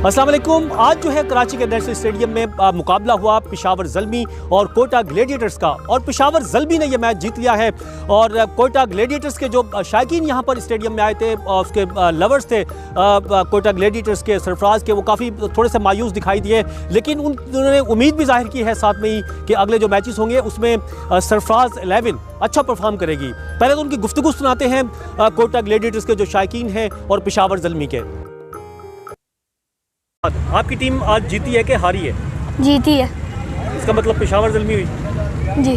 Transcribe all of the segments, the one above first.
अस्सलाम वालेकुम। आज जो है कराची के नेशनल स्टेडियम में मुकाबला हुआ पेशावर ज़ल्मी और कोयटा ग्लैडिएटर्स का, और पेशावर ज़ल्मी ने यह मैच जीत लिया है। और कोयटा ग्लैडिएटर्स के जो शायकीन यहाँ पर स्टेडियम में आए थे और उसके लवर्स थे कोयटा ग्लैडिएटर्स के, सरफराज के, वो काफ़ी थोड़े से मायूस दिखाई दिए, लेकिन उन्होंने उम्मीद भी जाहिर की है साथ में ही कि अगले जो मैचेस होंगे उसमें सरफराज 11 अच्छा परफॉर्म करेगी। पहले तो उनकी गुफ्तगू सुनाते हैं कोयटा ग्लैडिएटर्स के जो शायकीन हैं और पेशावर ज़ल्मी के। आपकी टीम आज जीती है कि हारी है? जीती है। इसका मतलब पेशावर ज़ल्मी हुई? जी,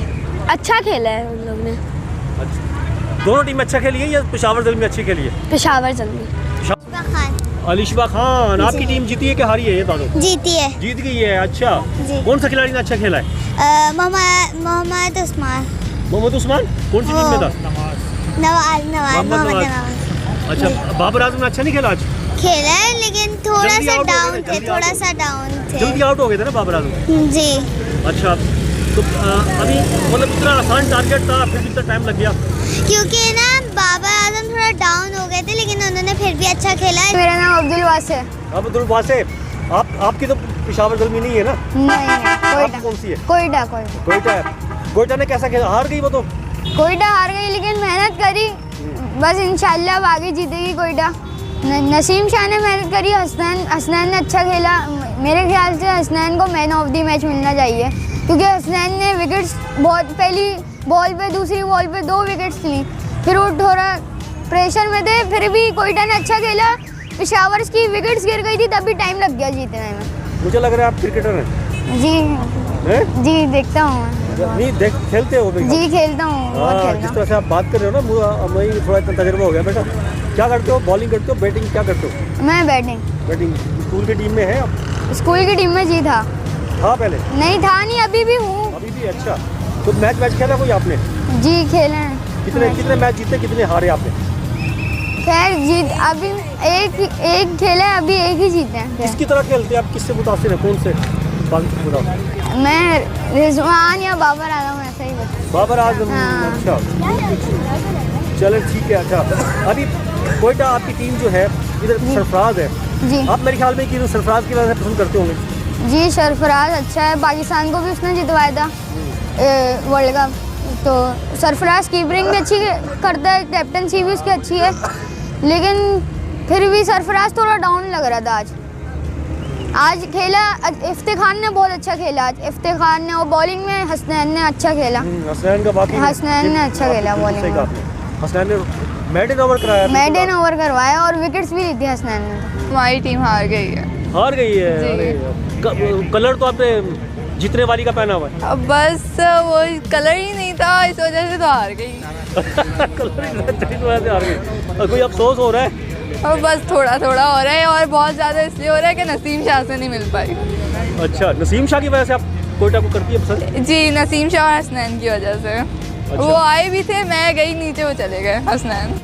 अच्छा खेला है उन लोग ने। अच्छा, दोनों टीम अच्छा खेली है या पेशावर ज़ल्मी अच्छी खेली है? पेशावर ज़ल्मी। अलिशबा खान, आपकी टीम जीती है कि हारी है ये बता दो? जीती है। जीत गई है। अच्छा, कौन सा खिलाड़ी ने अच्छा खेला है? मोहम्मद उस्मान। मोहम्मद उस्मान कौन सी टीम में था? नवाज। अच्छा, बाबर आजम ने अच्छा नहीं खेला आज? खेला है लेकिन थोड़ा सा डाउन थे, जल्दी आउट हो गए थे ना बाबर आजम जी। अच्छा, तो अभी मतलब इतना आसान टारगेट था फिर भी इतना टाइम लग गया? क्योंकि ना बाबर आजम थोड़ा डाउन हो गए थे लेकिन उन्होंने फिर भी अच्छा खेला है। मेरा नाम अब्दुल वासे है। अब्दुल वासे, आपकी तो पेशावर ज़ल्मी नहीं है ना? नहीं है, कोयटा। कौन सी है? कोयटा। कोयटा ने कैसा खेला? हार गई वो तो? कोयटा हार गई लेकिन मेहनत करी, बस इंशाल्लाह अब आगे जीतेगी कोयटा। नसीम शाह ने मेहनत करी, हसनैन ने अच्छा खेला। मेरे ख्याल से हसनैन को मैन ऑफ द मैच मिलना चाहिए क्योंकि हसनैन ने विकेट्स बहुत पहली बॉल पे, दूसरी बॉल पे 2 विकेट्स ली, फिर वो थोड़ा प्रेशर में थे, फिर भी कोयटा ने अच्छा खेला। पेशावर की विकेट्स गिर गई थी तब भी टाइम लग गया जीतने में। मुझे लग रहा है आप क्रिकेटर हैं। जी देखता हूँ नहीं, खेलते हो? जी खेलता हूँ। जिस तरह से आप बात कर रहे हो ना, वही थोड़ा इतना तजुर्बा हो गया। बेटा क्या करते हो? बॉलिंग करते हो, बैटिंग क्या करते हो? मैं बैटिंग। स्कूल की टीम में है आप? स्कूल की टीम में जी था पहले? नहीं था, नहीं अभी भी हूँ। अभी भी? अच्छा, तो मैच खेला कोई आपने? जी खेले हैं। कितने मैच जीते, कितने हारे आपने? खैर जीत अभी एक खेला है, अभी एक ही जीते हैं। किसकी तरह खेलते हैं आप? किससे मुतासिर है? कौन से? मैं रिजवान या बाबर आजम, ऐसा ही बस। बाबर आजम। हाँ। अच्छा, चलो ठीक है। अच्छा, अभी कोयटा आपकी टीम जो है, इधर सरफराज है जी। आप मेरे ख्याल में कि सरफराज की वजह से पसंद करते होंगे? जी, सरफराज अच्छा है, पाकिस्तान को भी उसने जितवाया था वर्ल्ड कप। तो सरफराज कीपरिंग भी अच्छी करता है, कैप्टनसी भी उसकी अच्छी है, लेकिन फिर भी सरफराज थोड़ा डाउन लग रहा था आज खेला। इफ्तिखार ने बहुत अच्छा खेला आज, इफ्तिखार ने, और बॉलिंग में हसनैन ने अच्छा खेला। हसनैन ने अच्छा खेला बॉलिंग में। हसनैन ने मेडन ओवर करवाया और विकेट्स भी ली थी हसनैन ने। हमारी टीम हार गई है। अरे कलर तो आपने जीतने वाली का पहना हुआ है। अब बस वो कलर ही नहीं था, इस वजह से तो हार गई। कलर ही नहीं था, हार गई। कोई अफसोस हो रहा है? और बस थोड़ा हो रहा है, और बहुत ज़्यादा इसलिए हो रहा है कि नसीम शाह से नहीं मिल पाई। अच्छा, नसीम शाह की वजह से आप कोयटा को करती है पसंद? जी, नसीम शाह और हसनैन की वजह से। अच्छा। वो आए भी थे, मैं गई नीचे, वो चले गए हसनैन।